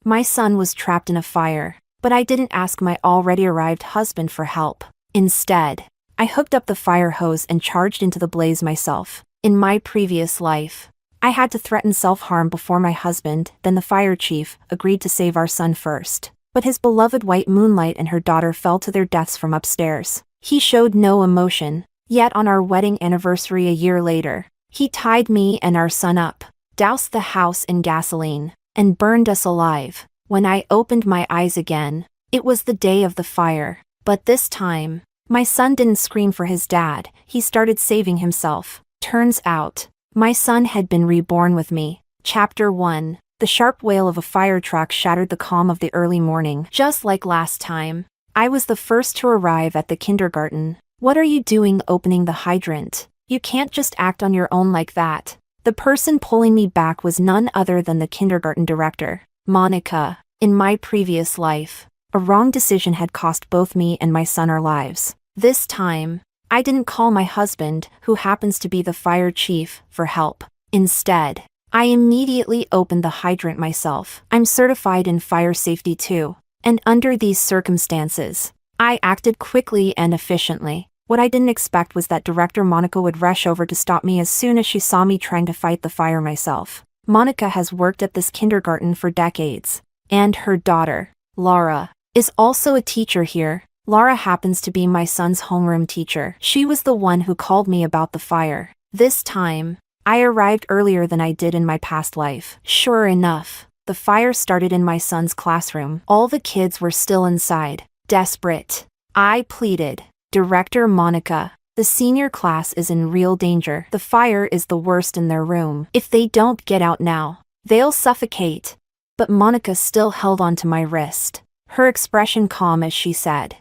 My son was trapped in a fire, but I didn't ask my already arrived husband for help. Instead, I hooked up the fire hose and charged into the blaze myself. In my previous life, I had to threaten self-harm before my husband, then the fire chief, agreed to save our son first. But his beloved white moonlight and her daughter fell to their deaths from upstairs. He showed no emotion, yet on our wedding anniversary a year later, he tied me and our son up, doused the house in gasoline, and burned us alive. When I opened my eyes again, it was the day of the fire. But this time, my son didn't scream for his dad, he started saving himself. Turns out, my son had been reborn with me. Chapter 1. The sharp wail of a fire truck shattered the calm of the early morning. Just like last time, I was the first to arrive at the kindergarten. What are you doing opening the hydrant? You can't just act on your own like that. The person pulling me back was none other than the kindergarten director, Monica. In my previous life, a wrong decision had cost both me and my son our lives. This time, I didn't call my husband, who happens to be the fire chief, for help. Instead, I immediately opened the hydrant myself. I'm certified in fire safety too, and under these circumstances, I acted quickly and efficiently. What I didn't expect was that Director Monica would rush over to stop me as soon as she saw me trying to fight the fire myself. Monica has worked at this kindergarten for decades, and her daughter, Laura, is also a teacher here. Laura happens to be my son's homeroom teacher. She was the one who called me about the fire. This time, I arrived earlier than I did in my past life. Sure enough, the fire started in my son's classroom. All the kids were still inside. Desperate, I pleaded, Director Monica, the senior class is in real danger. The fire is the worst in their room. If they don't get out now, they'll suffocate. But Monica still held onto my wrist, her expression calm as she said,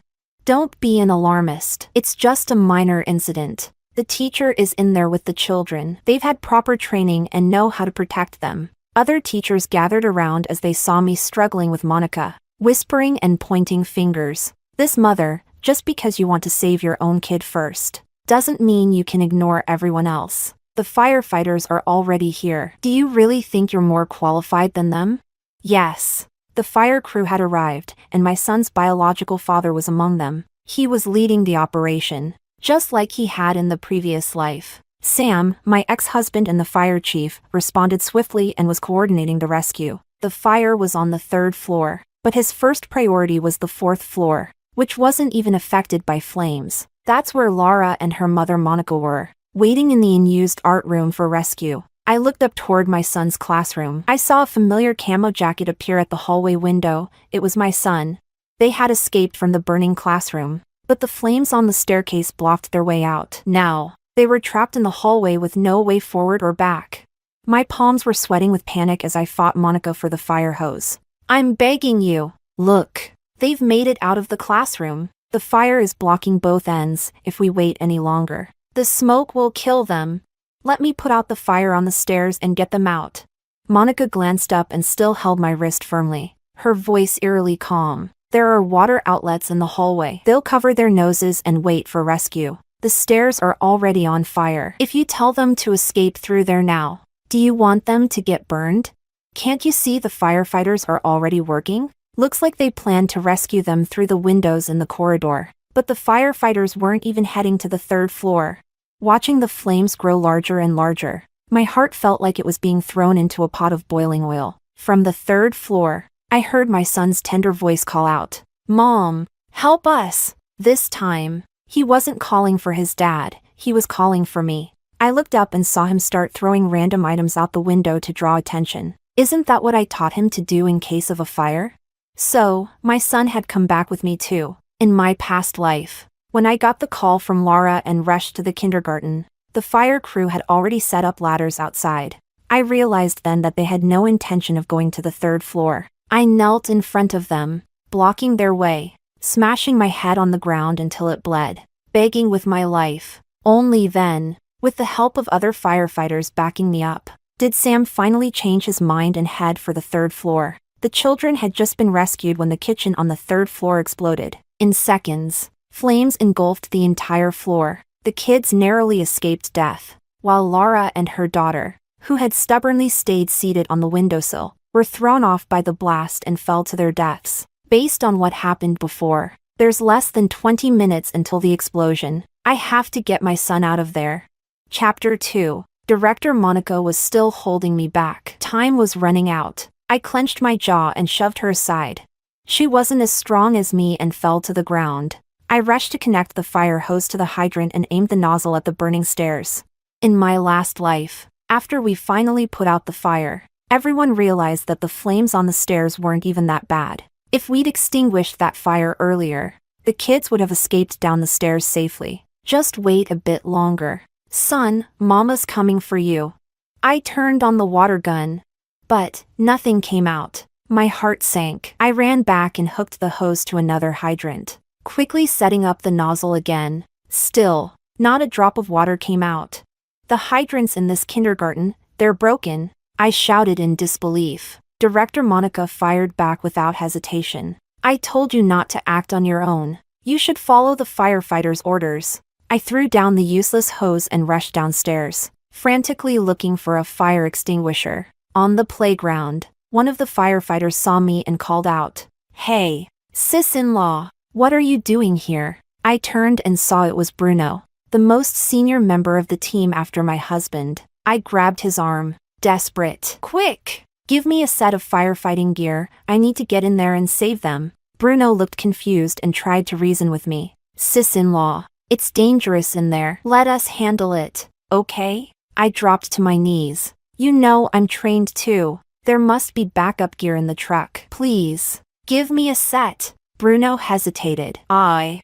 Don't be an alarmist. It's just a minor incident. The teacher is in there with the children. They've had proper training and know how to protect them. Other teachers gathered around as they saw me struggling with Monica, whispering and pointing fingers. This mother, just because you want to save your own kid first, doesn't mean you can ignore everyone else. The firefighters are already here. Do you really think you're more qualified than them? Yes. The fire crew had arrived, and my son's biological father was among them. He was leading the operation, just like he had in the previous life. Sam, my ex-husband and the fire chief, responded swiftly and was coordinating the rescue. The fire was on the 3rd floor, but his first priority was the 4th floor, which wasn't even affected by flames. That's where Laura and her mother Monica were, waiting in the unused art room for rescue. I looked up toward my son's classroom. I saw a familiar camo jacket appear at the hallway window. It was my son. They had escaped from the burning classroom, but the flames on the staircase blocked their way out. Now, they were trapped in the hallway with no way forward or back. My palms were sweating with panic as I fought Monica for the fire hose. I'm begging you. Look. They've made it out of the classroom. The fire is blocking both ends. If we wait any longer, the smoke will kill them. Let me put out the fire on the stairs and get them out. Monica glanced up and still held my wrist firmly, her voice eerily calm. There are water outlets in the hallway. They'll cover their noses and wait for rescue. The stairs are already on fire. If you tell them to escape through there now, do you want them to get burned? Can't you see the firefighters are already working? Looks like they planned to rescue them through the windows in the corridor. But the firefighters weren't even heading to the 3rd floor. Watching the flames grow larger and larger, my heart felt like it was being thrown into a pot of boiling oil. From the 3rd floor, I heard my son's tender voice call out, Mom, help us! This time, he wasn't calling for his dad, he was calling for me. I looked up and saw him start throwing random items out the window to draw attention. Isn't that what I taught him to do in case of a fire? So, my son had come back with me too. In my past life, when I got the call from Laura and rushed to the kindergarten, the fire crew had already set up ladders outside. I realized then that they had no intention of going to the 3rd floor. I knelt in front of them, blocking their way, smashing my head on the ground until it bled, begging with my life. Only then, with the help of other firefighters backing me up, did Sam finally change his mind and head for the 3rd floor. The children had just been rescued when the kitchen on the 3rd floor exploded. In seconds, flames engulfed the entire floor. The kids narrowly escaped death, while Laura and her daughter, who had stubbornly stayed seated on the windowsill, were thrown off by the blast and fell to their deaths. Based on what happened before, there's less than 20 minutes until the explosion. I have to get my son out of there. Chapter 2. Director Monica was still holding me back. Time was running out. I clenched my jaw and shoved her aside. She wasn't as strong as me and fell to the ground. I rushed to connect the fire hose to the hydrant and aimed the nozzle at the burning stairs. In my last life, after we finally put out the fire, everyone realized that the flames on the stairs weren't even that bad. If we'd extinguished that fire earlier, the kids would have escaped down the stairs safely. Just wait a bit longer. Son, Mama's coming for you. I turned on the water gun, but nothing came out. My heart sank. I ran back and hooked the hose to another hydrant, quickly setting up the nozzle again. Still, not a drop of water came out. The hydrants in this kindergarten, they're broken, I shouted in disbelief. Director Monica fired back without hesitation. I told you not to act on your own. You should follow the firefighter's orders. I threw down the useless hose and rushed downstairs, frantically looking for a fire extinguisher. On the playground, one of the firefighters saw me and called out, "Hey, sis-in-law, what are you doing here?" I turned and saw it was Bruno, the most senior member of the team after my husband. I grabbed his arm, desperate. "Quick! Give me a set of firefighting gear, I need to get in there and save them." Bruno looked confused and tried to reason with me. "Sis-in-law, it's dangerous in there. Let us handle it, okay?" I dropped to my knees. "You know I'm trained too. There must be backup gear in the truck. Please, give me a set." Bruno hesitated. I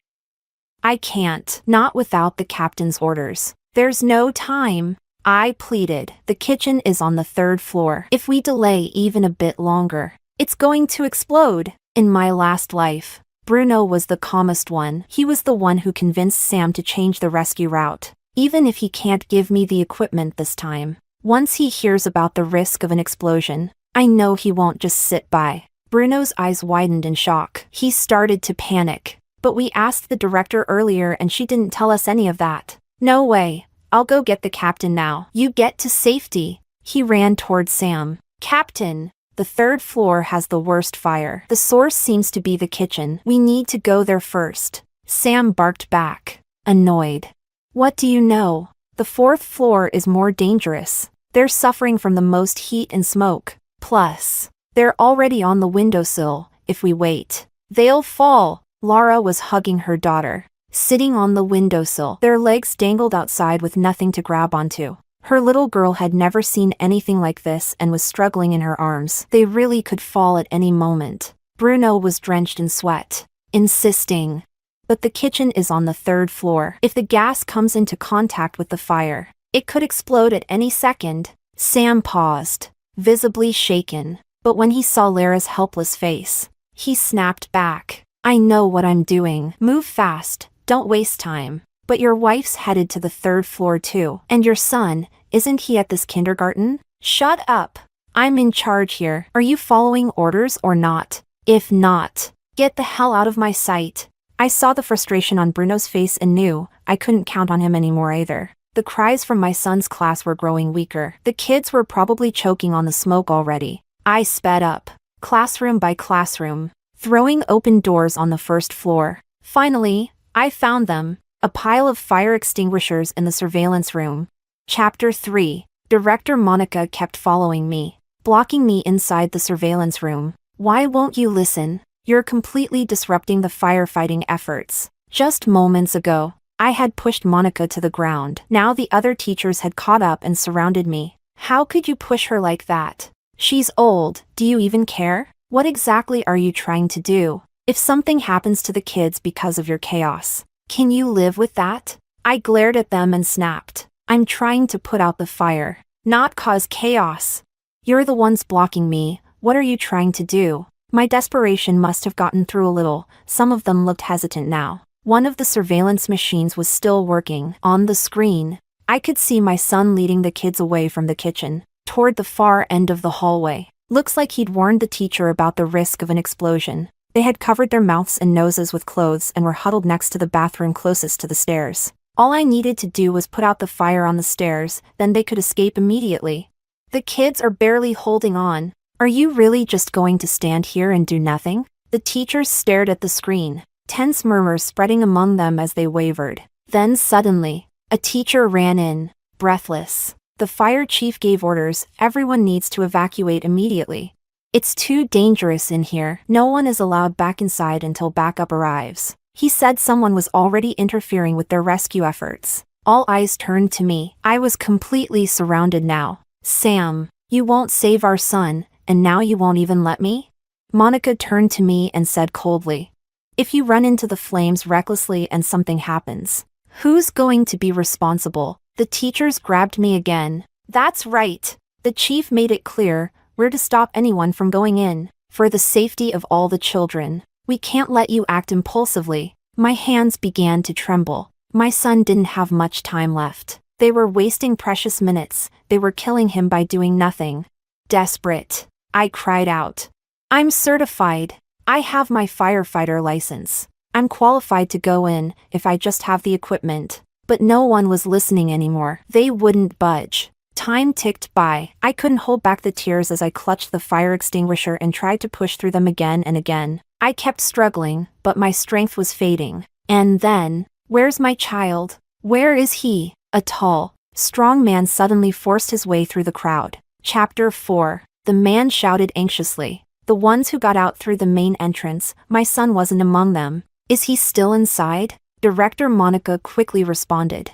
can't. Not without the captain's orders. There's no time. I pleaded. The kitchen is on the 3rd floor. If we delay even a bit longer, it's going to explode. In my last life, Bruno was the calmest one. He was the one who convinced Sam to change the rescue route. Even if he can't give me the equipment this time, once he hears about the risk of an explosion, I know he won't just sit by. Bruno's eyes widened in shock. He started to panic. "But we asked the director earlier and she didn't tell us any of that." "No way. I'll go get the captain now. You get to safety." He ran toward Sam. "Captain, the 3rd floor has the worst fire. The source seems to be the kitchen. We need to go there first." Sam barked back, annoyed. "What do you know? The 4th floor is more dangerous. They're suffering from the most heat and smoke. Plus, they're already on the windowsill. If we wait, they'll fall." Laura was hugging her daughter, sitting on the windowsill. Their legs dangled outside with nothing to grab onto. Her little girl had never seen anything like this and was struggling in her arms. They really could fall at any moment. Bruno was drenched in sweat, insisting, "But the kitchen is on the 3rd floor. If the gas comes into contact with the fire, it could explode at any second." Sam paused, visibly shaken, but when he saw Lara's helpless face, he snapped back. "I know what I'm doing. Move fast, don't waste time." "But your wife's headed to the 3rd floor too. And your son, isn't he at this kindergarten?" "Shut up. I'm in charge here. Are you following orders or not? If not, get the hell out of my sight." I saw the frustration on Bruno's face and knew I couldn't count on him anymore either. The cries from my son's class were growing weaker. The kids were probably choking on the smoke already. I sped up, classroom by classroom, throwing open doors on the 1st floor. Finally, I found them, a pile of fire extinguishers in the surveillance room. Chapter 3. Director Monica kept following me, blocking me inside the surveillance room. "Why won't you listen? You're completely disrupting the firefighting efforts." Just moments ago, I had pushed Monica to the ground. Now the other teachers had caught up and surrounded me. "How could you push her like that? She's old. Do you even care? What exactly are you trying to do? If something happens to the kids because of your chaos, can you live with that?" I glared at them and snapped. "I'm trying to put out the fire, not cause chaos. You're the ones blocking me. What are you trying to do?" My desperation must have gotten through a little. Some of them looked hesitant now. One of the surveillance machines was still working. On the screen, I could see my son leading the kids away from the kitchen, toward the far end of the hallway. Looks like he'd warned the teacher about the risk of an explosion. They had covered their mouths and noses with clothes and were huddled next to the bathroom closest to the stairs. All I needed to do was put out the fire on the stairs, then they could escape immediately. "The kids are barely holding on. Are you really just going to stand here and do nothing? The teachers stared at the screen, tense murmurs spreading among them as they wavered. Then suddenly, a teacher ran in, breathless. The fire chief gave orders, everyone needs to evacuate immediately. It's too dangerous in here. No one is allowed back inside until backup arrives. He said someone was already interfering with their rescue efforts. All eyes turned to me. I was completely surrounded now. Sam, you won't save our son, and now you won't even let me? Monica turned to me and said coldly. If you run into the flames recklessly and something happens, who's going to be responsible? The teachers grabbed me again. That's right. The chief made it clear, we're to stop anyone from going in. For the safety of all the children, we can't let you act impulsively. My hands began to tremble. My son didn't have much time left. They were wasting precious minutes. They were killing him by doing nothing. Desperate, I cried out. I'm certified. I have my firefighter license. I'm qualified to go in if I just have the equipment. But no one was listening anymore. They wouldn't budge. Time ticked by. I couldn't hold back the tears as I clutched the fire extinguisher and tried to push through them again and again. I kept struggling, but my strength was fading. And then, where's my child? Where is he? A tall, strong man suddenly forced his way through the crowd. Chapter 4. The man shouted anxiously. The ones who got out through the main entrance, my son wasn't among them. Is he still inside? Director Monica quickly responded.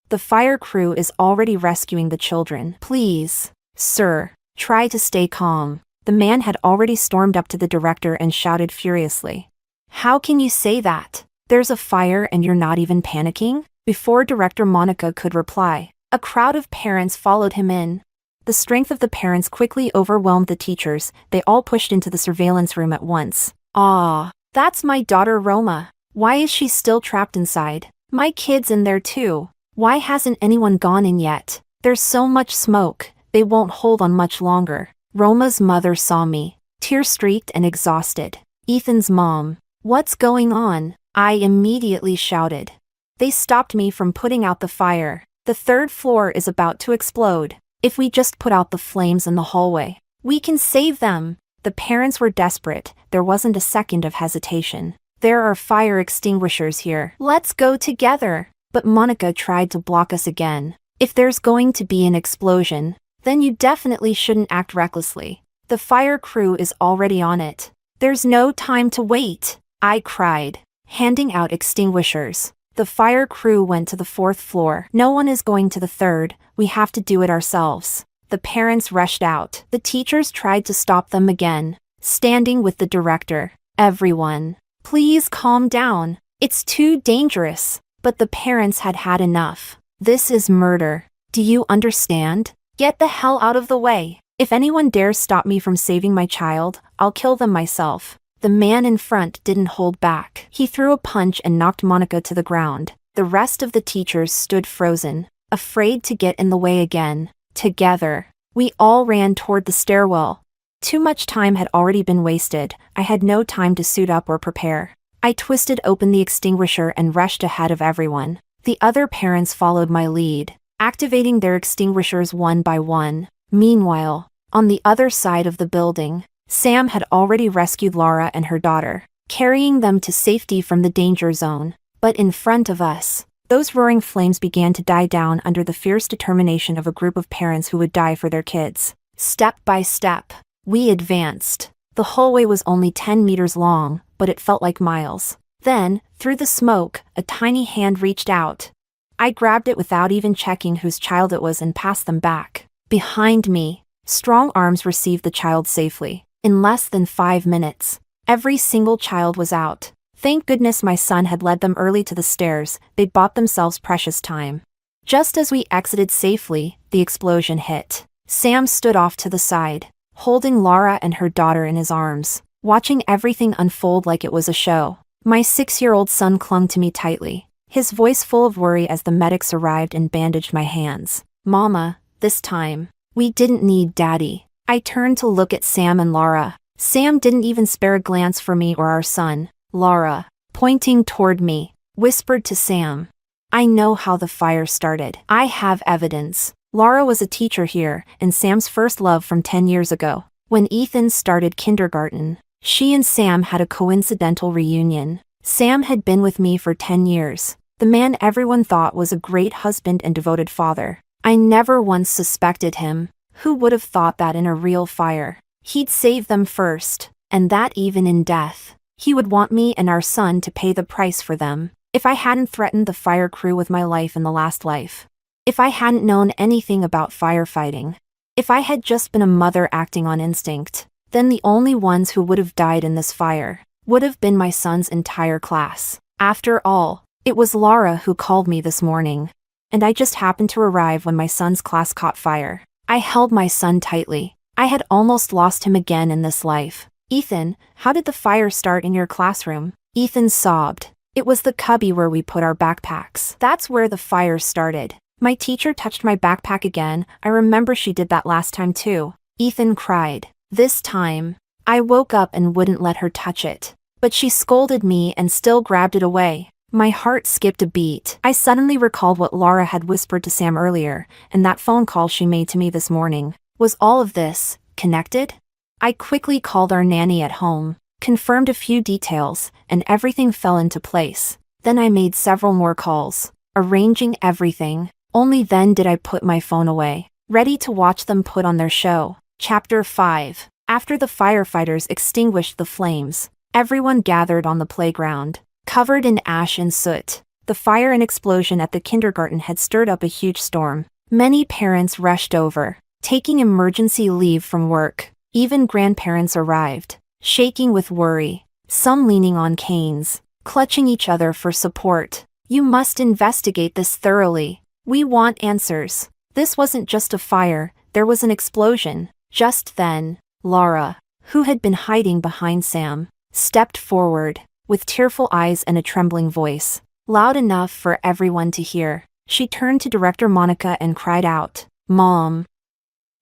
The fire crew is already rescuing the children. Please, sir, try to stay calm. The man had already stormed up to the director and shouted furiously. How can you say that? There's a fire and you're not even panicking? Before Director Monica could reply, a crowd of parents followed him in. The strength of the parents quickly overwhelmed the teachers. They all pushed into the surveillance room at once. Ah, that's my daughter Roma. Why is she still trapped inside? My kid's in there too. Why hasn't anyone gone in yet? There's so much smoke, they won't hold on much longer. Roma's mother saw me, tear-streaked and exhausted. Ethan's mom. What's going on? I immediately shouted. They stopped me from putting out the fire. The third floor is about to explode. If we just put out the flames in the hallway, we can save them. The parents were desperate. There wasn't a second of hesitation. There are fire extinguishers here. Let's go together. But Monica tried to block us again. If there's going to be an explosion, then you definitely shouldn't act recklessly. The fire crew is already on it. There's no time to wait, I cried, handing out extinguishers. The fire crew went to the fourth floor. No one is going to the third. We have to do it ourselves. The parents rushed out. The teachers tried to stop them again, standing with the director. Everyone, please calm down. It's too dangerous. But the parents had had enough. This is murder. Do you understand? Get the hell out of the way. If anyone dares stop me from saving my child, I'll kill them myself. The man in front didn't hold back. He threw a punch and knocked Monica to the ground. The rest of the teachers stood frozen, afraid to get in the way again. Together, we all ran toward the stairwell. Too much time had already been wasted. I had no time to suit up or prepare. I twisted open the extinguisher and rushed ahead of everyone. The other parents followed my lead, activating their extinguishers one by one. Meanwhile, on the other side of the building, Sam had already rescued Laura and her daughter, carrying them to safety from the danger zone. But in front of us, those roaring flames began to die down under the fierce determination of a group of parents who would die for their kids. Step by step, we advanced. The hallway was only 10 meters long, but it felt like miles. Then, through the smoke, a tiny hand reached out. I grabbed it without even checking whose child it was and passed them back. Behind me, strong arms received the child safely. In less than 5 minutes, every single child was out. Thank goodness my son had led them early to the stairs. They'd bought themselves precious time. Just as we exited safely, the explosion hit. Sam stood off to the side, holding Laura and her daughter in his arms, watching everything unfold like it was a show. My 6-year-old son clung to me tightly, his voice full of worry as the medics arrived and bandaged my hands. Mama, this time, we didn't need Daddy. I turned to look at Sam and Laura. Sam didn't even spare a glance for me or our son. Laura, pointing toward me, whispered to Sam, I know how the fire started. I have evidence. Laura was a teacher here, and Sam's first love from 10 years ago. When Ethan started kindergarten, she and Sam had a coincidental reunion. Sam had been with me for 10 years, the man everyone thought was a great husband and devoted father. I never once suspected him. Who would have thought that in a real fire? He'd save them first, and that even in death. He would want me and our son to pay the price for them. If I hadn't threatened the fire crew with my life in the last life. If I hadn't known anything about firefighting. If I had just been a mother acting on instinct, then the only ones who would have died in this fire would have been my son's entire class. After all, it was Laura who called me this morning, and I just happened to arrive when my son's class caught fire. I held my son tightly. I had almost lost him again in this life. Ethan, how did the fire start in your classroom? Ethan sobbed. It was the cubby where we put our backpacks. That's where the fire started. My teacher touched my backpack again. I remember she did that last time too. Ethan cried. This time, I woke up and wouldn't let her touch it. But she scolded me and still grabbed it away. My heart skipped a beat. I suddenly recalled what Laura had whispered to Sam earlier, and that phone call she made to me this morning. Was all of this connected? I quickly called our nanny at home, confirmed a few details, and everything fell into place. Then I made several more calls, arranging everything. Only then did I put my phone away, ready to watch them put on their show. Chapter 5. After the firefighters extinguished the flames, everyone gathered on the playground, covered in ash and soot. The fire and explosion at the kindergarten had stirred up a huge storm. Many parents rushed over, taking emergency leave from work. Even grandparents arrived, shaking with worry, some leaning on canes, clutching each other for support. You must investigate this thoroughly. We want answers. This wasn't just a fire, there was an explosion. Just then, Laura, who had been hiding behind Sam, stepped forward, with tearful eyes and a trembling voice, loud enough for everyone to hear. She turned to Director Monica and cried out, "Mom!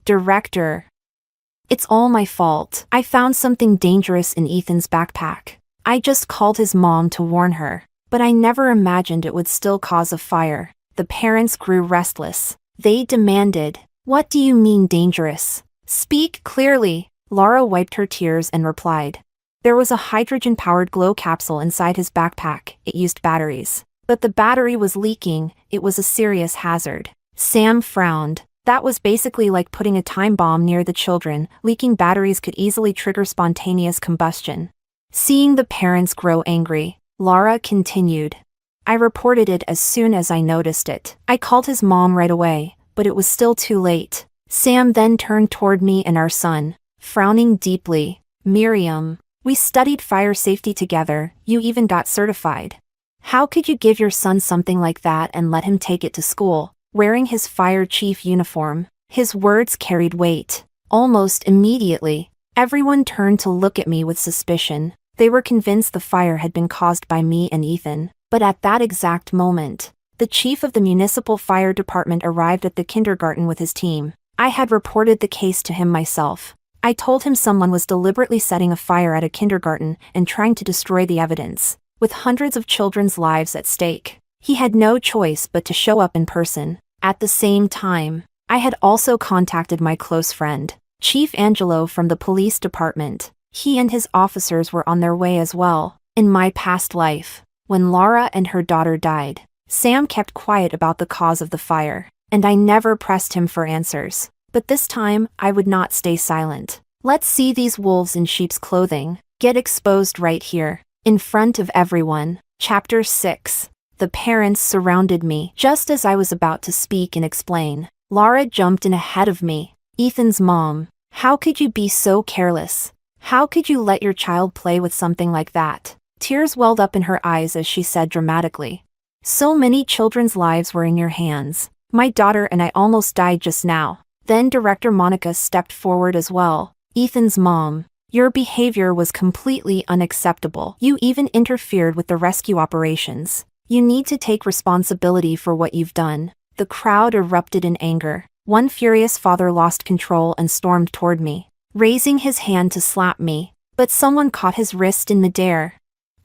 Director! It's all my fault. I found something dangerous in Ethan's backpack. I just called his mom to warn her, but I never imagined it would still cause a fire." The parents grew restless. They demanded, "What do you mean dangerous? Speak clearly." Laura wiped her tears and replied, "There was a hydrogen-powered glow capsule inside his backpack. It used batteries. But the battery was leaking. It was a serious hazard." Sam frowned. That was basically like putting a time bomb near the children. Leaking batteries could easily trigger spontaneous combustion. Seeing the parents grow angry, Laura continued, "I reported it as soon as I noticed it. I called his mom right away, but it was still too late." Sam then turned toward me and our son, frowning deeply. "Miriam, we studied fire safety together. You even got certified. How could you give your son something like that and let him take it to school, wearing his fire chief uniform?" His words carried weight. Almost immediately, everyone turned to look at me with suspicion. They were convinced the fire had been caused by me and Ethan. But at that exact moment, the chief of the municipal fire department arrived at the kindergarten with his team. I had reported the case to him myself. I told him someone was deliberately setting a fire at a kindergarten and trying to destroy the evidence, with hundreds of children's lives at stake. He had no choice but to show up in person. At the same time, I had also contacted my close friend, Chief Angelo from the police department. He and his officers were on their way as well. In my past life, when Laura and her daughter died, Sam kept quiet about the cause of the fire, and I never pressed him for answers. But this time, I would not stay silent. Let's see these wolves in sheep's clothing get exposed right here, in front of everyone. Chapter 6. The parents surrounded me. Just as I was about to speak and explain, Laura jumped in ahead of me. "Ethan's mom, how could you be so careless? How could you let your child play with something like that?" Tears welled up in her eyes as she said dramatically, "So many children's lives were in your hands. My daughter and I almost died just now." Then Director Monica stepped forward as well. "Ethan's mom, your behavior was completely unacceptable. You even interfered with the rescue operations. You need to take responsibility for what you've done." The crowd erupted in anger. One furious father lost control and stormed toward me, raising his hand to slap me, but someone caught his wrist in midair.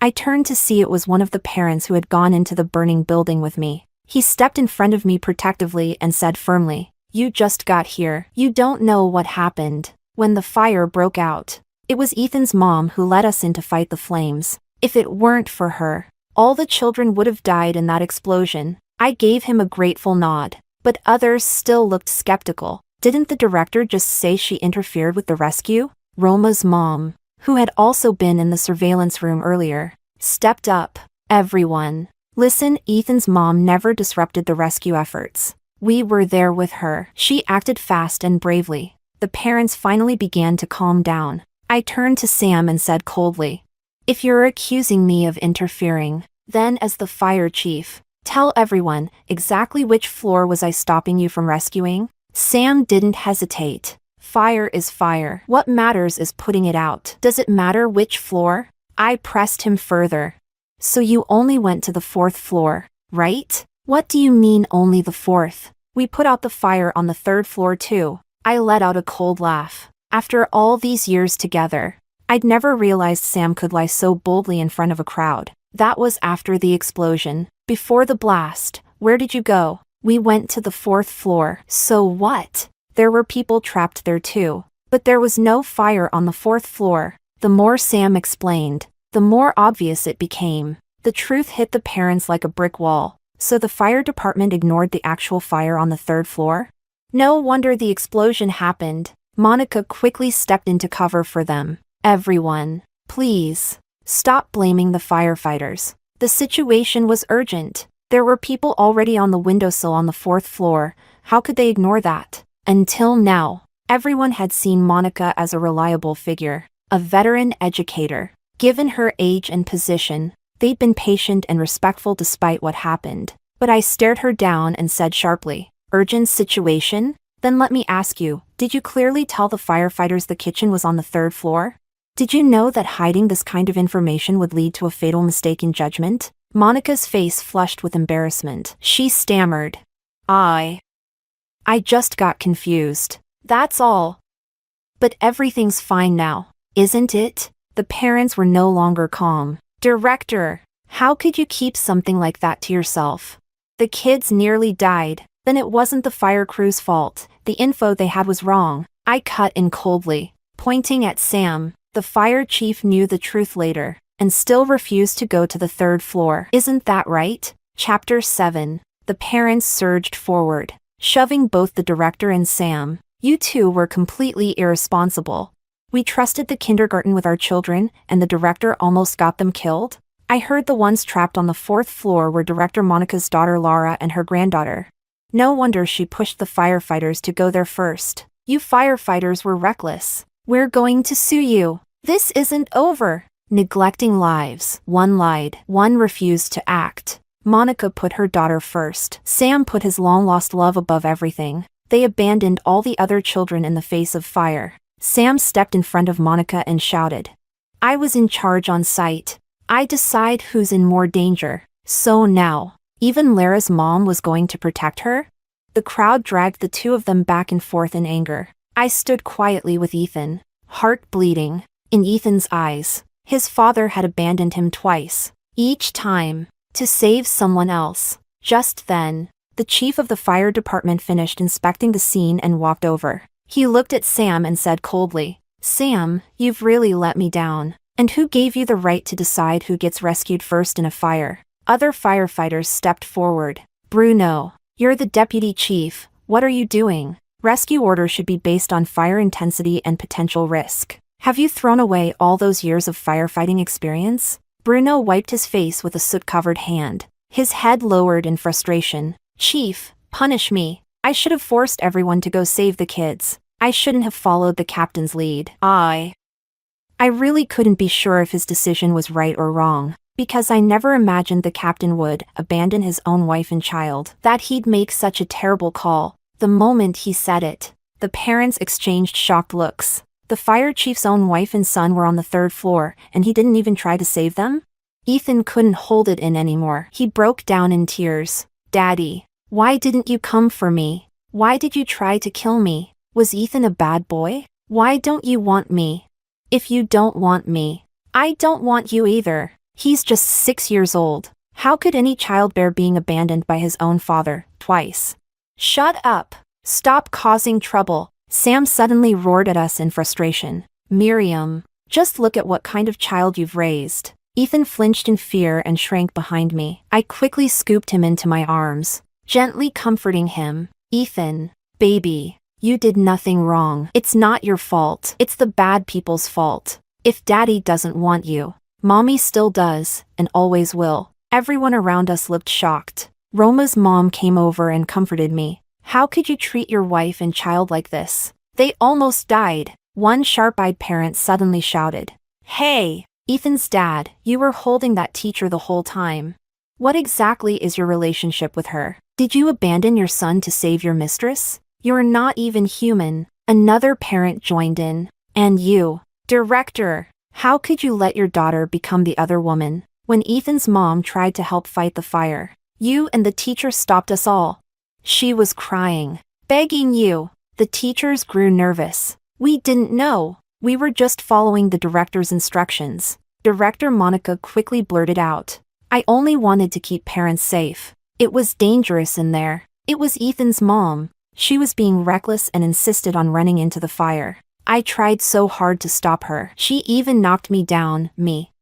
I turned to see it was one of the parents who had gone into the burning building with me. He stepped in front of me protectively and said firmly, "You just got here. You don't know what happened." when the fire broke out. It was Ethan's mom who led us in to fight the flames. If it weren't for her, all the children would have died in that explosion. I gave him a grateful nod, but others still looked skeptical. Didn't the director just say she interfered with the rescue? Roma's mom, who had also been in the surveillance room earlier, stepped up. Everyone, listen, Ethan's mom never disrupted the rescue efforts. We were there with her. She acted fast and bravely. The parents finally began to calm down. I turned to Sam and said coldly, "If you're accusing me of interfering, then as the fire chief, tell everyone exactly which floor was I stopping you from rescuing?" Sam didn't hesitate. Fire is fire. What matters is putting it out. Does it matter which floor? I pressed him further. So you only went to the 4th floor, right? What do you mean only the 4th? We put out the fire on the 3rd floor too. I let out a cold laugh. After all these years together, I'd never realized Sam could lie so boldly in front of a crowd. That was after the explosion. Before the blast, where did you go? We went to the 4th floor. So what? There were people trapped there too. But there was no fire on the 4th floor. The more Sam explained, the more obvious it became. The truth hit the parents like a brick wall. So the fire department ignored the actual fire on the 3rd floor? No wonder the explosion happened. Monica quickly stepped into cover for them. Everyone, please, stop blaming the firefighters. The situation was urgent. There were people already on the windowsill on the 4th floor. How could they ignore that? Until now, everyone had seen Monica as a reliable figure, a veteran educator. Given her age and position, they'd been patient and respectful despite what happened. But I stared her down and said sharply, "Urgent situation? Then let me ask you, did you clearly tell the firefighters the kitchen was on the 3rd floor? Did you know that hiding this kind of information would lead to a fatal mistake in judgment?" Monica's face flushed with embarrassment. She stammered, I just got confused. That's all. But everything's fine now, isn't it?" The parents were no longer calm. "Director, how could you keep something like that to yourself? The kids nearly died. Then it wasn't the fire crew's fault. The info they had was wrong." I cut in coldly, pointing at Sam. The fire chief knew the truth later, and still refused to go to the 3rd floor. Isn't that right? Chapter 7. The parents surged forward, shoving both the director and Sam. "You two were completely irresponsible. We trusted the kindergarten with our children, and the director almost got them killed." I heard the ones trapped on the 4th floor were Director Monica's daughter Laura and her granddaughter. No wonder she pushed the firefighters to go there first. "You firefighters were reckless. We're going to sue you. This isn't over." Neglecting lives. One lied. One refused to act. Monica put her daughter first. Sam put his long-lost love above everything. They abandoned all the other children in the face of fire. Sam stepped in front of Monica and shouted, "I was in charge on site. I decide who's in more danger. So now, even Lara's mom was going to protect her?" The crowd dragged the two of them back and forth in anger. I stood quietly with Ethan, heart bleeding. In Ethan's eyes, his father had abandoned him twice, each time, to save someone else. Just then, the chief of the fire department finished inspecting the scene and walked over. He looked at Sam and said coldly, "Sam, you've really let me down. And who gave you the right to decide who gets rescued first in a fire?" Other firefighters stepped forward. "Bruno, you're the deputy chief. What are you doing? Rescue orders should be based on fire intensity and potential risk. Have you thrown away all those years of firefighting experience?" Bruno wiped his face with a soot-covered hand. His head lowered in frustration. "Chief, punish me. I should have forced everyone to go save the kids. I shouldn't have followed the captain's lead." I really couldn't be sure if his decision was right or wrong, because I never imagined the captain would abandon his own wife and child, that he'd make such a terrible call. The moment he said it, the parents exchanged shocked looks. The fire chief's own wife and son were on the 3rd floor, and he didn't even try to save them? Ethan couldn't hold it in anymore. He broke down in tears. "Daddy, why didn't you come for me? Why did you try to kill me? Was Ethan a bad boy? Why don't you want me? If you don't want me, I don't want you either. He's just 6 years old. How could any child bear being abandoned by his own father, twice?" "Shut up. Stop causing trouble," Sam suddenly roared at us in frustration. Miriam, just look at what kind of child you've raised. Ethan flinched in fear and shrank behind me. I quickly scooped him into my arms, gently comforting him. Ethan, baby, you did nothing wrong. It's not your fault. It's the bad people's fault. If Daddy doesn't want you, Mommy still does, and always will. Everyone around us looked shocked. Roma's mom came over and comforted me. How could you treat your wife and child like this? They almost died. One sharp-eyed parent suddenly shouted. Hey, Ethan's dad, you were holding that teacher the whole time. What exactly is your relationship with her? Did you abandon your son to save your mistress? You're not even human. Another parent joined in. And you, director, how could you let your daughter become the other woman? When Ethan's mom tried to help fight the fire, you and the teacher stopped us all. She was crying, begging you. The teachers grew nervous. We didn't know. We were just following the director's instructions. Director Monica quickly blurted out. I only wanted to keep parents safe. It was dangerous in there. It was Ethan's mom. She was being reckless and insisted on running into the fire. I tried so hard to stop her. She even knocked me down,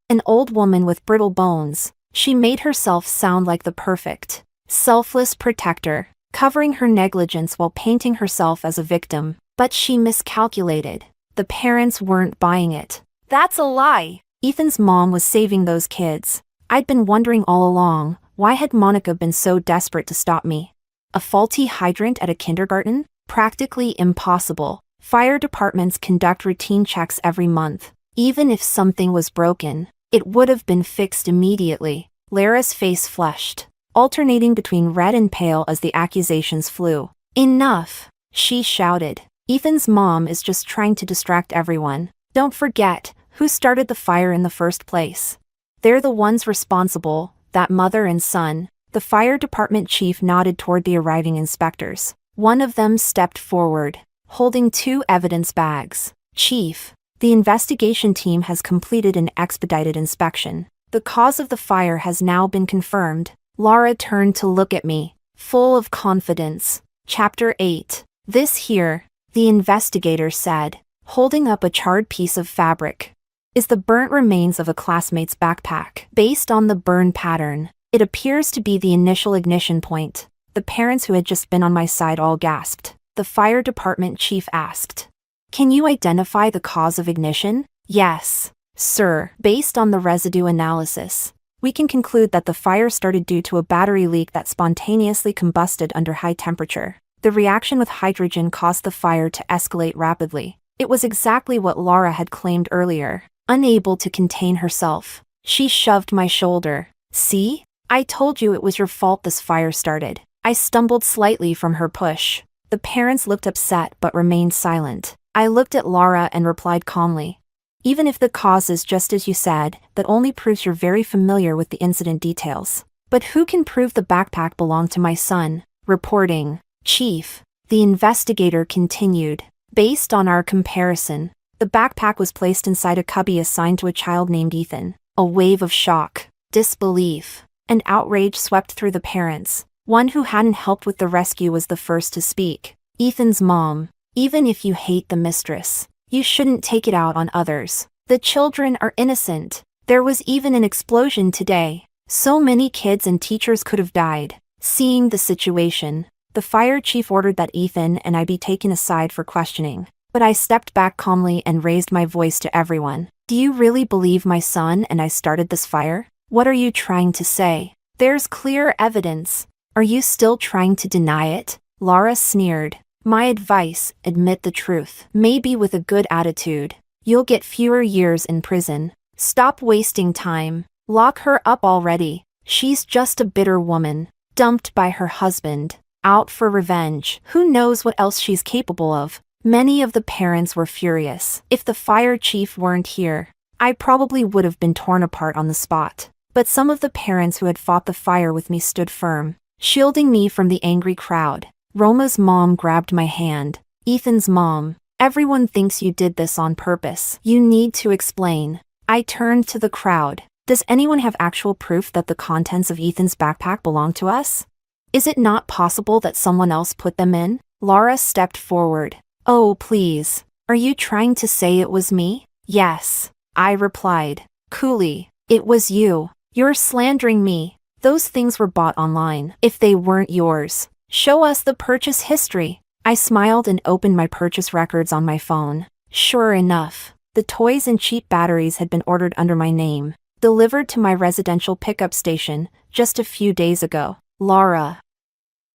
an old woman with brittle bones. She made herself sound like the perfect, selfless protector, covering her negligence while painting herself as a victim. But she miscalculated. The parents weren't buying it. That's a lie. Ethan's mom was saving those kids. I'd been wondering all along, why had Monica been so desperate to stop me? A faulty hydrant at a kindergarten? Practically impossible. Fire departments conduct routine checks every month. Even if something was broken, it would have been fixed immediately. Lara's face flushed, alternating between red and pale as the accusations flew. Enough, she shouted. Ethan's mom is just trying to distract everyone. Don't forget, who started the fire in the first place? They're the ones responsible, that mother and son. The fire department chief nodded toward the arriving inspectors. One of them stepped forward, holding 2 evidence bags. Chief, the investigation team has completed an expedited inspection. The cause of the fire has now been confirmed. Lara turned to look at me, full of confidence. Chapter 8. This here, the investigator said, holding up a charred piece of fabric, is the burnt remains of a classmate's backpack. Based on the burn pattern, it appears to be the initial ignition point. The parents who had just been on my side all gasped. The fire department chief asked, Can you identify the cause of ignition? Yes, sir. Based on the residue analysis, we can conclude that the fire started due to a battery leak that spontaneously combusted under high temperature. The reaction with hydrogen caused the fire to escalate rapidly. It was exactly what Lara had claimed earlier. Unable to contain herself, she shoved my shoulder. See? I told you it was your fault this fire started. I stumbled slightly from her push. The parents looked upset but remained silent. I looked at Lara and replied calmly. Even if the cause is just as you said, that only proves you're very familiar with the incident details. But who can prove the backpack belonged to my son? Reporting. Chief, the investigator continued. Based on our comparison, the backpack was placed inside a cubby assigned to a child named Ethan. A wave of shock, disbelief, and outrage swept through the parents. One who hadn't helped with the rescue was the first to speak. Ethan's mom. Even if you hate the mistress, you shouldn't take it out on others. The children are innocent. There was even an explosion today. So many kids and teachers could have died. Seeing the situation, the fire chief ordered that Ethan and I be taken aside for questioning. But I stepped back calmly and raised my voice to everyone. Do you really believe my son and I started this fire? What are you trying to say? There's clear evidence. Are you still trying to deny it? Lara sneered. My advice, admit the truth. Maybe with a good attitude, you'll get fewer years in prison. Stop wasting time. Lock her up already. She's just a bitter woman, dumped by her husband, out for revenge. Who knows what else she's capable of? Many of the parents were furious. If the fire chief weren't here, I probably would have been torn apart on the spot. But some of the parents who had fought the fire with me stood firm, shielding me from the angry crowd. Roma's mom grabbed my hand. Ethan's mom. Everyone thinks you did this on purpose. You need to explain. I turned to the crowd. Does anyone have actual proof that the contents of Ethan's backpack belong to us? Is it not possible that someone else put them in? Lara stepped forward. Oh, please. Are you trying to say it was me? Yes, I replied. Coolly. It was you. You're slandering me. Those things were bought online. If they weren't yours, show us the purchase history. I smiled and opened my purchase records on my phone. Sure enough, the toys and cheap batteries had been ordered under my name, delivered to my residential pickup station just a few days ago. Laura.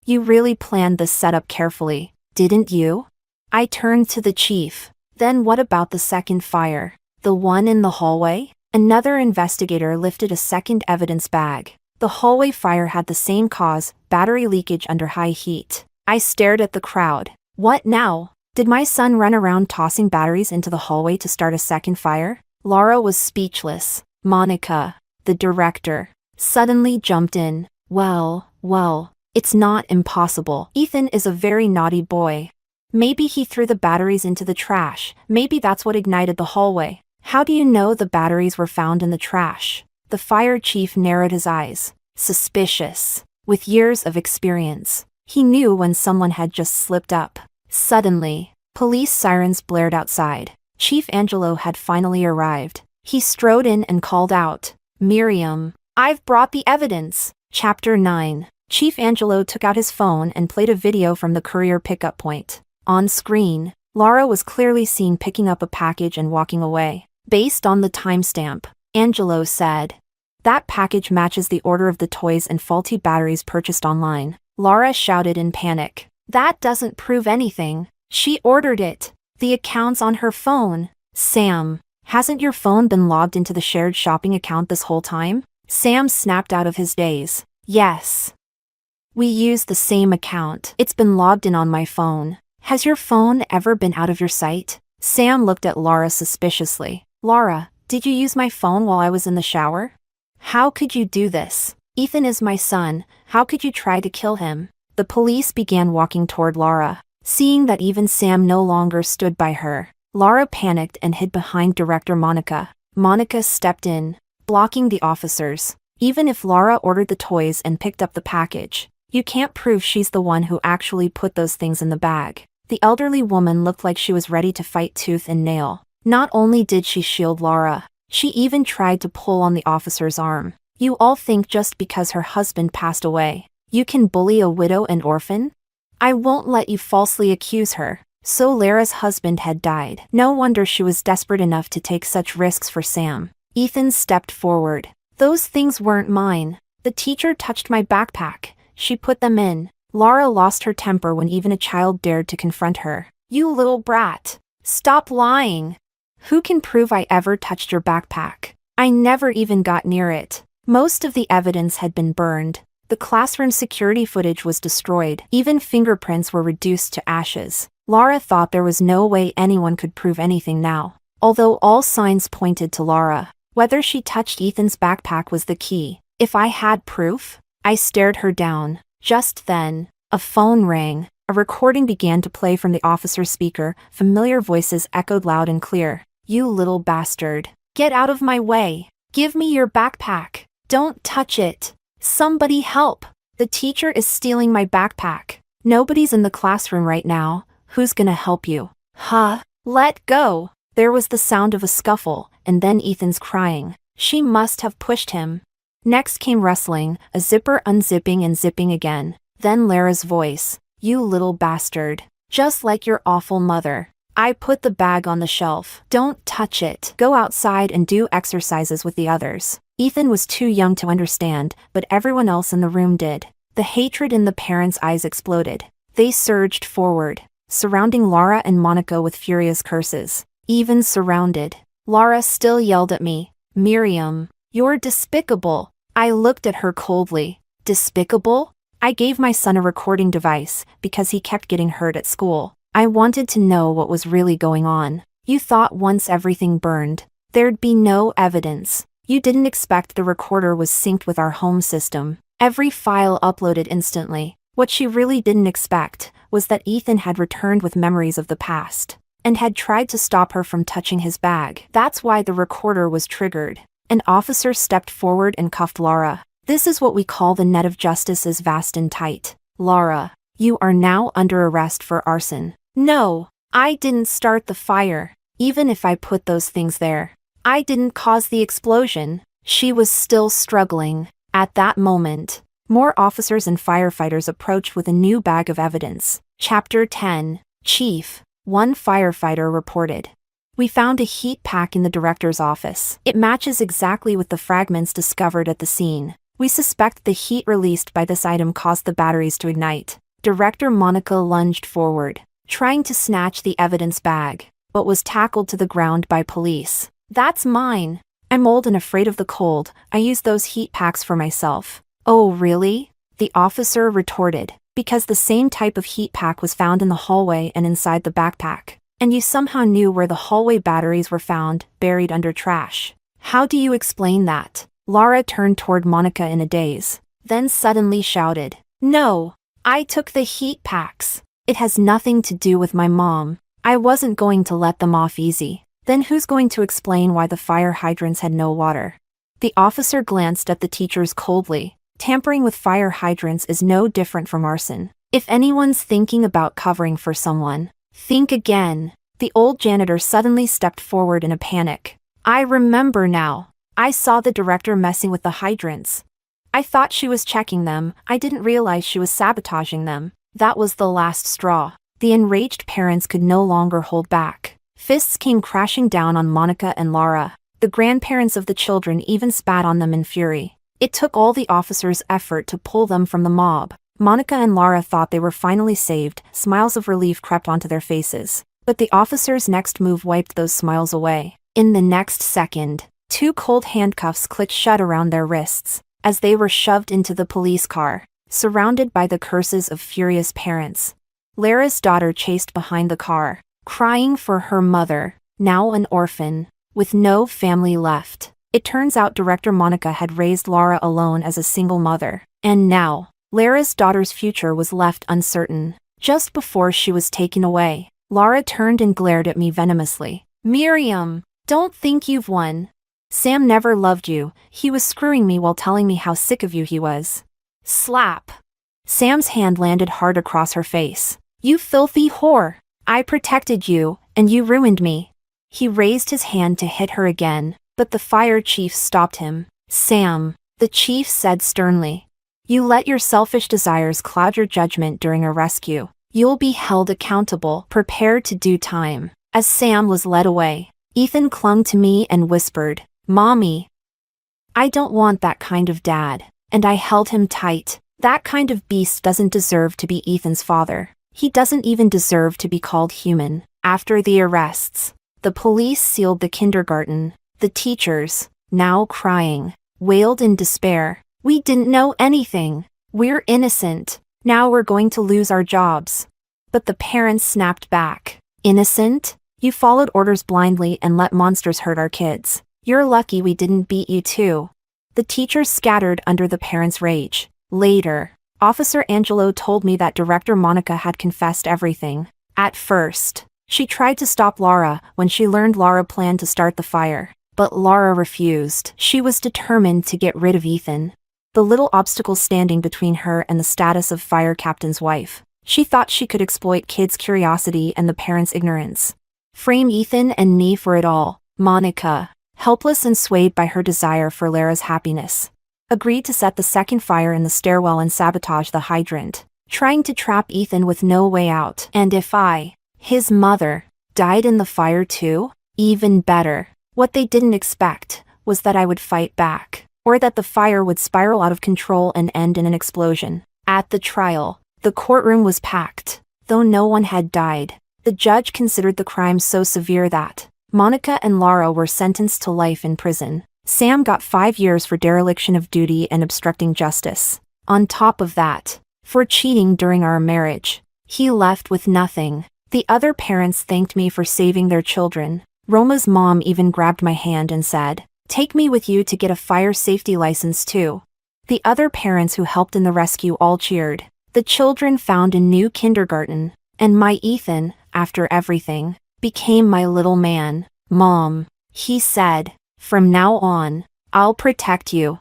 You really planned this setup carefully, didn't you? I turned to the chief. Then what about the second fire? The one in the hallway? Another investigator lifted a second evidence bag. The hallway fire had the same cause, battery leakage under high heat. I stared at the crowd. What now? Did my son run around tossing batteries into the hallway to start a second fire? Laura was speechless. Monica, the director, suddenly jumped in. Well, it's not impossible. Ethan is a very naughty boy. Maybe he threw the batteries into the trash. Maybe that's what ignited the hallway. How do you know the batteries were found in the trash? The fire chief narrowed his eyes. Suspicious. With years of experience, he knew when someone had just slipped up. Suddenly, police sirens blared outside. Chief Angelo had finally arrived. He strode in and called out, Miriam, I've brought the evidence. Chapter 9. Chief Angelo took out his phone and played a video from the courier pickup point. On screen, Laura was clearly seen picking up a package and walking away. Based on the timestamp, Angelo said, that package matches the order of the toys and faulty batteries purchased online. Laura shouted in panic. That doesn't prove anything. She ordered it. The account's on her phone. Sam, hasn't your phone been logged into the shared shopping account this whole time? Sam snapped out of his daze. Yes. We use the same account. It's been logged in on my phone. Has your phone ever been out of your sight? Sam looked at Laura suspiciously. Laura, did you use my phone while I was in the shower? How could you do this? Ethan is my son. How could you try to kill him? The police began walking toward Laura. Seeing that even Sam no longer stood by her, Laura panicked and hid behind Director Monica. Monica stepped in, blocking the officers. Even if Laura ordered the toys and picked up the package, you can't prove she's the one who actually put those things in the bag. The elderly woman looked like she was ready to fight tooth and nail. Not only did she shield Laura, she even tried to pull on the officer's arm. You all think just because her husband passed away, you can bully a widow and orphan? I won't let you falsely accuse her. So Lara's husband had died. No wonder she was desperate enough to take such risks for Sam. Ethan stepped forward. Those things weren't mine. The teacher touched my backpack. She put them in. Laura lost her temper when even a child dared to confront her. You little brat. Stop lying. Who can prove I ever touched your backpack? I never even got near it. Most of the evidence had been burned. The classroom security footage was destroyed. Even fingerprints were reduced to ashes. Laura thought there was no way anyone could prove anything now. Although all signs pointed to Laura, whether she touched Ethan's backpack was the key. If I had proof, I stared her down. Just then, a phone rang. A recording began to play from the officer's speaker. Familiar voices echoed loud and clear. You little bastard. Get out of my way. Give me your backpack. Don't touch it. Somebody help. The teacher is stealing my backpack. Nobody's in the classroom right now. Who's gonna help you? Huh? Let go. There was the sound of a scuffle, and then Ethan's crying. She must have pushed him. Next came rustling, a zipper unzipping and zipping again. Then Lara's voice. You little bastard. Just like your awful mother. I put the bag on the shelf. Don't touch it. Go outside and do exercises with the others. Ethan was too young to understand, but everyone else in the room did. The hatred in the parents' eyes exploded. They surged forward, surrounding Laura and Monica with furious curses. Even surrounded, Laura still yelled at me, Miriam, you're despicable. I looked at her coldly. Despicable? I gave my son a recording device because he kept getting hurt at school. I wanted to know what was really going on. You thought once everything burned, there'd be no evidence. You didn't expect the recorder was synced with our home system. Every file uploaded instantly. What she really didn't expect was that Ethan had returned with memories of the past and had tried to stop her from touching his bag. That's why the recorder was triggered. An officer stepped forward and cuffed Laura. This is what we call the net of justice is vast and tight. Laura, you are now under arrest for arson. No, I didn't start the fire, even if I put those things there. I didn't cause the explosion." She was still struggling. At that moment, more officers and firefighters approached with a new bag of evidence. Chapter 10. Chief, one firefighter reported. "We found a heat pack in the director's office. It matches exactly with the fragments discovered at the scene. We suspect the heat released by this item caused the batteries to ignite." Director Monica lunged forward, trying to snatch the evidence bag, but was tackled to the ground by police. "That's mine. I'm old and afraid of the cold. I use those heat packs for myself." "Oh, really?" the officer retorted. "Because the same type of heat pack was found in the hallway and inside the backpack. And you somehow knew where the hallway batteries were found, buried under trash. How do you explain that?" Lara turned toward Monica in a daze, then suddenly shouted, "No! I took the heat packs. It has nothing to do with my mom. I wasn't going to let them off easy." "Then who's going to explain why the fire hydrants had no water?" The officer glanced at the teachers coldly. "Tampering with fire hydrants is no different from arson. If anyone's thinking about covering for someone, think again." The old janitor suddenly stepped forward in a panic. "I remember now. I saw the director messing with the hydrants. I thought she was checking them. I didn't realize she was sabotaging them." That was the last straw. The enraged parents could no longer hold back. Fists came crashing down on Monica and Lara. The grandparents of the children even spat on them in fury. It took all the officers' effort to pull them from the mob. Monica and Lara thought they were finally saved. Smiles of relief crept onto their faces. But the officer's next move wiped those smiles away. In the next second, 2 cold handcuffs clicked shut around their wrists as they were shoved into the police car, surrounded by the curses of furious parents. Lara's daughter chased behind the car, crying for her mother, now an orphan, with no family left. It turns out Director Monica had raised Lara alone as a single mother, and now, Lara's daughter's future was left uncertain. Just before she was taken away, Lara turned and glared at me venomously. "Miriam, don't think you've won. Sam never loved you. He was screwing me while telling me how sick of you he was." Slap! Sam's hand landed hard across her face. "You filthy whore! I protected you, and you ruined me." He raised his hand to hit her again, but the fire chief stopped him. "Sam," the chief said sternly, "you let your selfish desires cloud your judgment during a rescue. You'll be held accountable. Prepare to do time." As Sam was led away, Ethan clung to me and whispered, "Mommy, I don't want that kind of dad," and I held him tight. That kind of beast doesn't deserve to be Ethan's father. He doesn't even deserve to be called human. After the arrests, the police sealed the kindergarten. The teachers, now crying, wailed in despair. "We didn't know anything. We're innocent. Now we're going to lose our jobs." But the parents snapped back. "Innocent? You followed orders blindly and let monsters hurt our kids. You're lucky we didn't beat you too." The teachers scattered under the parents' rage. Later, Officer Angelo told me that Director Monica had confessed everything. At first, she tried to stop Lara when she learned Lara planned to start the fire, but Lara refused. She was determined to get rid of Ethan, the little obstacle standing between her and the status of fire captain's wife. She thought she could exploit kids' curiosity and the parents' ignorance. Frame Ethan and me for it all. Monica, helpless and swayed by her desire for Lara's happiness, agreed to set the second fire in the stairwell and sabotage the hydrant, trying to trap Ethan with no way out. And if I, his mother, died in the fire too? Even better. What they didn't expect was that I would fight back, or that the fire would spiral out of control and end in an explosion. At the trial, the courtroom was packed. Though no one had died, the judge considered the crime so severe that Monica and Lara were sentenced to life in prison. Sam got 5 years for dereliction of duty and obstructing justice. On top of that, for cheating during our marriage, he left with nothing. The other parents thanked me for saving their children. Roma's mom even grabbed my hand and said, "Take me with you to get a fire safety license too." The other parents who helped in the rescue all cheered. The children found a new kindergarten, and my Ethan, after everything, became my little man. "Mom," he said, "from now on, I'll protect you."